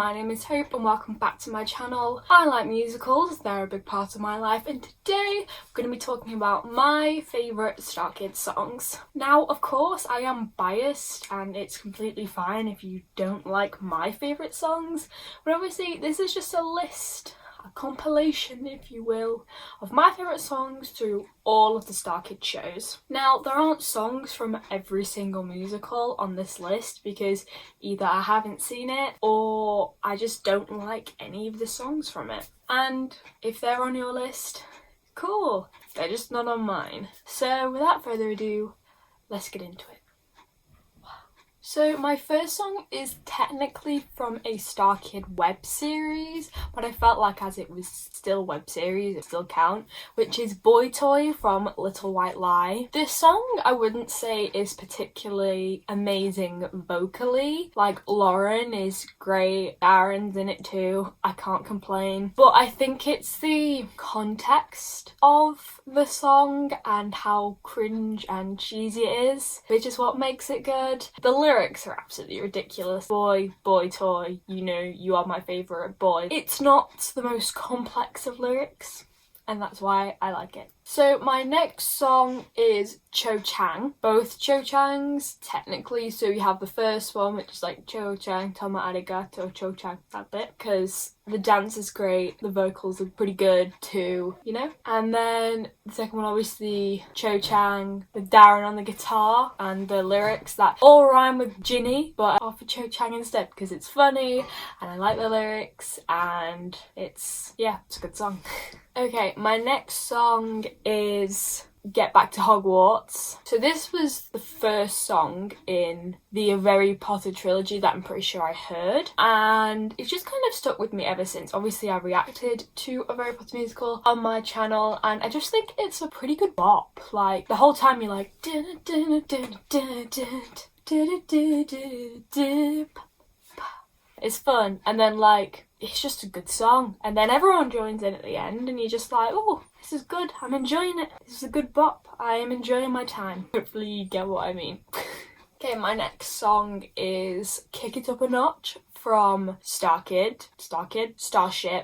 my name is Hope and welcome back to my channel. I like musicals, they're a big part of my life, and today we're going to be talking about my favourite STARKID songs. Now, of course, I am biased and it's completely fine if you don't like my favourite songs, but obviously this is just a list, a compilation if you will, of my favourite songs through all of the STARKID shows. Now, there aren't songs from every single musical on this list because either I haven't seen it or I just don't like any of the songs from it. And if they're on your list, cool, they're just not on mine. So without further ado, let's get into it. So my first song is technically from a STARKID web series, but I felt like as it was still web series, it still count, which is Boy Toy from Little White Lie. This song I wouldn't say is particularly amazing vocally. Like, Lauren is great, Aaron's in it too, I can't complain. But I think it's the context of the song and how cringe and cheesy it is, which is what makes it good. The lyrics are absolutely ridiculous. Boy, boy toy, you know you are my favourite boy. It's not the most complex of lyrics, and that's why I like it. So my next song is Cho Chang. Both Cho Changs, technically. So you have the first one, which is like Cho Chang, Toma Arigato, Cho Chang, that bit, because the dance is great, the vocals are pretty good too, you know? And then the second one, obviously, Cho Chang with Darren on the guitar, and the lyrics that all rhyme with Ginny, but I offer Cho Chang instead because it's funny, and I like the lyrics, and it's a good song. Okay, my next song is Get Back to Hogwarts. So this was the first song in the A Very Potter trilogy that I'm pretty sure I heard, and it's just kind of stuck with me ever since. Obviously I reacted to A Very Potter musical on my channel, and I just think it's a pretty good bop. Like, the whole time you're like it's fun, and then like it's just a good song, and then everyone joins in at the end and you're just like, oh, this is good, I'm enjoying it, this is a good bop, I am enjoying my time. Hopefully you get what I mean. Okay, my next song is Kick It Up a Notch from Starship.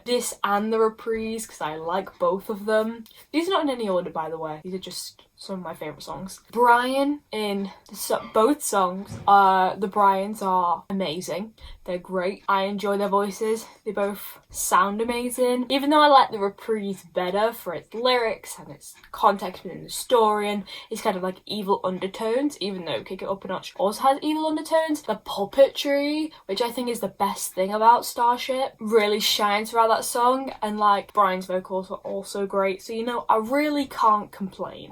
This and the reprise, because I like both of them. These are not in any order, by the way, these are just some of my favourite songs. Brian in both songs, the Brians are amazing. They're great. I enjoy their voices. They both sound amazing. Even though I like the reprise better for its lyrics and its context within the story and its kind of like evil undertones, even though Kick It Up a Notch also has evil undertones, the puppetry, which I think is the best thing about Starship, really shines throughout that song, and like Brian's vocals are also great, so you know, I really can't complain.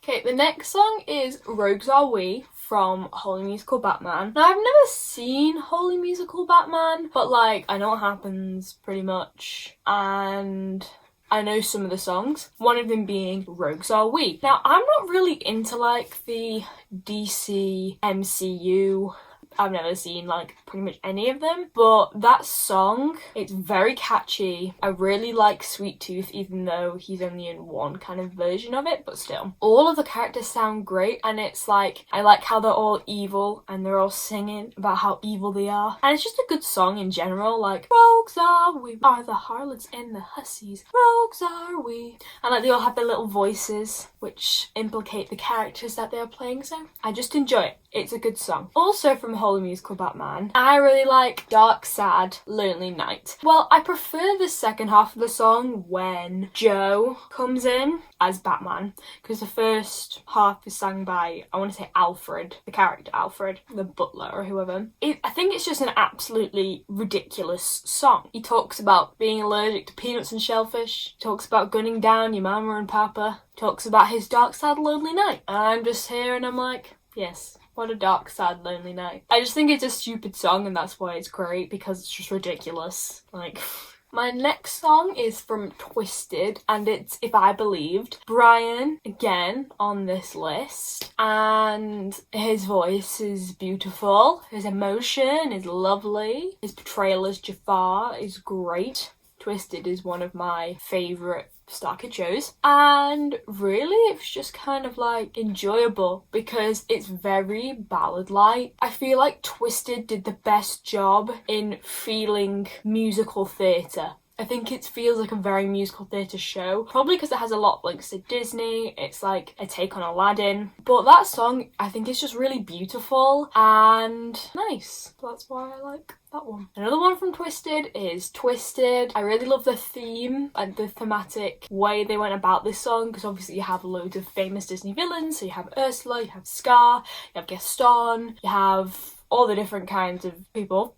Okay, the next song is Rogues Are We from Holy Musical Batman. Now, I've never seen Holy Musical Batman, but like, I know what happens pretty much, and I know some of the songs, one of them being Rogues Are We. Now, I'm not really into like the DC MCU. I've never seen like pretty much any of them, but that song, it's very catchy. I really like Sweet Tooth, even though he's only in one kind of version of it, but still. All of the characters sound great, and it's like, I like how they're all evil and they're all singing about how evil they are. And it's just a good song in general, like, rogues are we, are the harlots and the hussies, rogues are we. And like, they all have their little voices, which implicate the characters that they're playing, so I just enjoy it. It's a good song. Also from Holy Musical Batman, I really like Dark, Sad, Lonely Night. Well, I prefer the second half of the song when Joe comes in as Batman, because the first half is sung by, I want to say Alfred, the character Alfred, the butler or whoever. I think it's just an absolutely ridiculous song. He talks about being allergic to peanuts and shellfish, he talks about gunning down your mama and papa, he talks about his dark, sad, lonely night. And I'm just here and I'm like, yes. What a dark, sad, lonely night. I just think it's a stupid song, and that's why it's great, because it's just ridiculous. Like, my next song is from Twisted, and it's If I Believed. Brian, again, on this list, and his voice is beautiful. His emotion is lovely. His portrayal as Jafar is great. Twisted is one of my favourite STARKID shows, and really it's just kind of like enjoyable because it's very ballad-like. I feel like Twisted did the best job in feeling musical theatre. I think it feels like a very musical theatre show, probably because it has a lot of links to Disney. It's like a take on Aladdin. But that song, I think, is just really beautiful and nice. That's why I like that one. Another one from Twisted is Twisted. I really love the theme and the thematic way they went about this song, because obviously you have loads of famous Disney villains. So you have Ursula, you have Scar, you have Gaston, you have all the different kinds of people.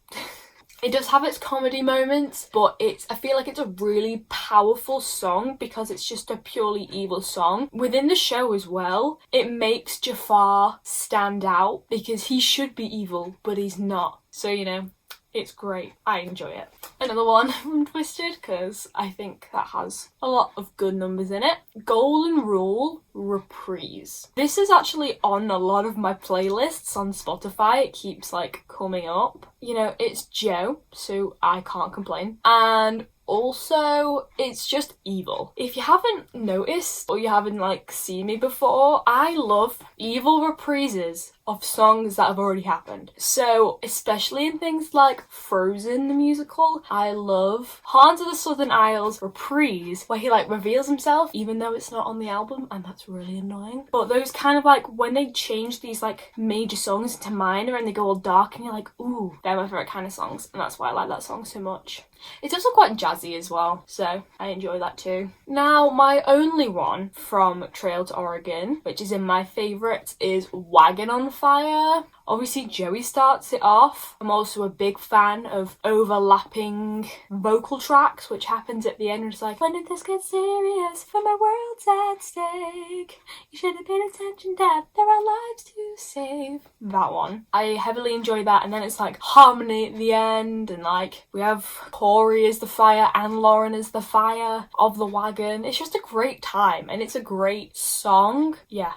It does have its comedy moments, but I feel like it's a really powerful song because it's just a purely evil song. Within the show as well, it makes Jafar stand out because he should be evil, but he's not. So, you know, it's great. I enjoy it. Another one from Twisted, because I think that has a lot of good numbers in it. Golden Rule Reprise. This is actually on a lot of my playlists on Spotify. It keeps like coming up. You know, it's Joe, so I can't complain. And also, it's just evil. If you haven't noticed or you haven't like seen me before, I love evil reprises of songs that have already happened. So, especially in things like Frozen the musical, I love Hans of the Southern Isles reprise where he like reveals himself even though it's not on the album, and that's really annoying. But those kind of like when they change these like major songs into minor and they go all dark and you're like, ooh, they're my favourite kind of songs, and that's why I like that song so much. It's also quite jazzy as well, so I enjoy that too. Now, my only one from Trail to Oregon, which is in my favourites, is Wagon on Fire. Obviously, Joey starts it off. I'm also a big fan of overlapping vocal tracks, which happens at the end. It's like, when did this get serious? For my world's at stake. You should have paid attention, Dad. There are lives to save. That one. I heavily enjoy that. And then it's like harmony at the end. And like, we have Corey as the fire and Lauren as the fire of the wagon. It's just a great time. And it's a great song. Yeah,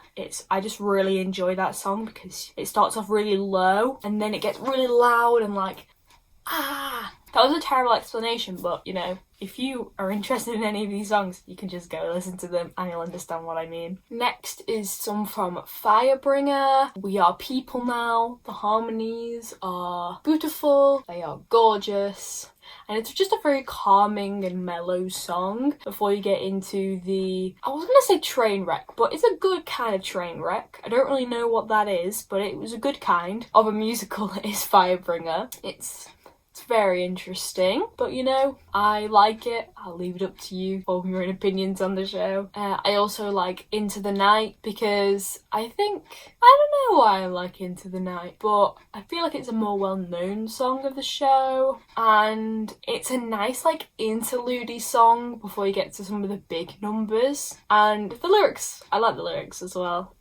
I just really enjoy that song because it starts off really low and then it gets really loud and like, that was a terrible explanation, but you know, if you are interested in any of these songs, you can just go listen to them and you'll understand what I mean. Next is some from Firebringer. We Are People Now. The harmonies are beautiful, they are gorgeous, and it's just a very calming and mellow song before you get into the, I was gonna say train wreck, but it's a good kind of train wreck. I don't really know what that is, but it was a good kind of a musical that is Firebringer. It's very interesting, but you know, I like it. I'll leave it up to you, form your own opinions on the show. I also like Into the Night because I don't know why I like Into the Night, but I feel like it's a more well-known song of the show, and it's a nice like interlude-y song before you get to some of the big numbers, and the lyrics, I like the lyrics as well.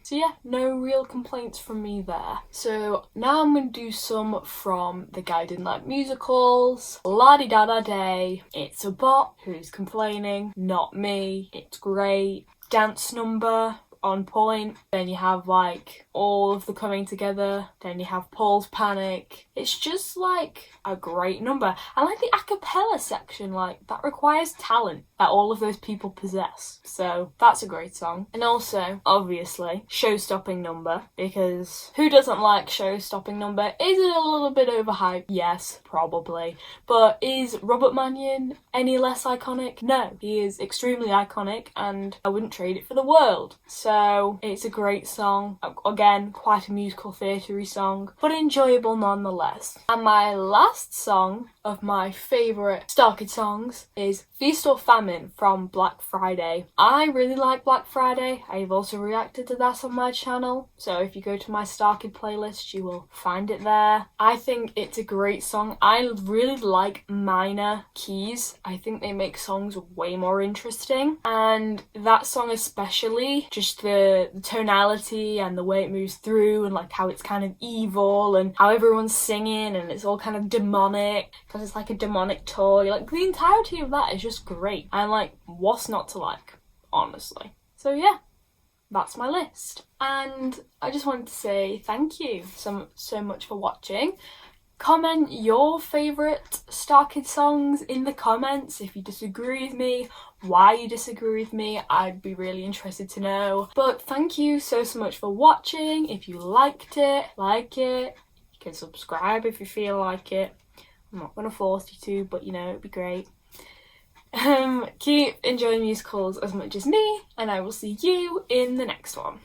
So yeah, no real complaints from me there. So now I'm going to do some from the Guy Didn't Like Musicals. La-di-da-da day. It's a bot. Who's complaining? Not me. It's great. Dance number. On point. Then you have like all of the coming together. Then you have Paul's Panic. It's just like a great number. I like the a cappella section, like that requires talent that all of those people possess. So that's a great song. And also, obviously, show-stopping number, because who doesn't like show-stopping number? Is it a little bit overhyped? Yes, probably. But is Robert Mannion any less iconic? No, he is extremely iconic and I wouldn't trade it for the world. So it's a great song. Again, quite a musical theatre-y song, but enjoyable nonetheless. And my last song of my favourite STARKID songs is Feast or Famine from Black Friday. I really like Black Friday. I've also reacted to that on my channel, so if you go to my STARKID playlist you will find it there. I think it's a great song. I really like minor keys. I think they make songs way more interesting, and that song especially, just the tonality and the way it moves through and like how it's kind of evil and how everyone's singing and it's all kind of demonic because it's like a demonic toy. Like the entirety of that is just great, and like what's not to like, honestly. So yeah, that's my list, and I just wanted to say thank you so much for watching. Comment your favourite STARKID songs in the comments. If you disagree with me, why you disagree with me, I'd be really interested to know. But thank you so much for watching. If you liked it, like it. You can subscribe if you feel like it. I'm not going to force you to, but you know, it'd be great. Keep enjoying musicals as much as me, and I will see you in the next one.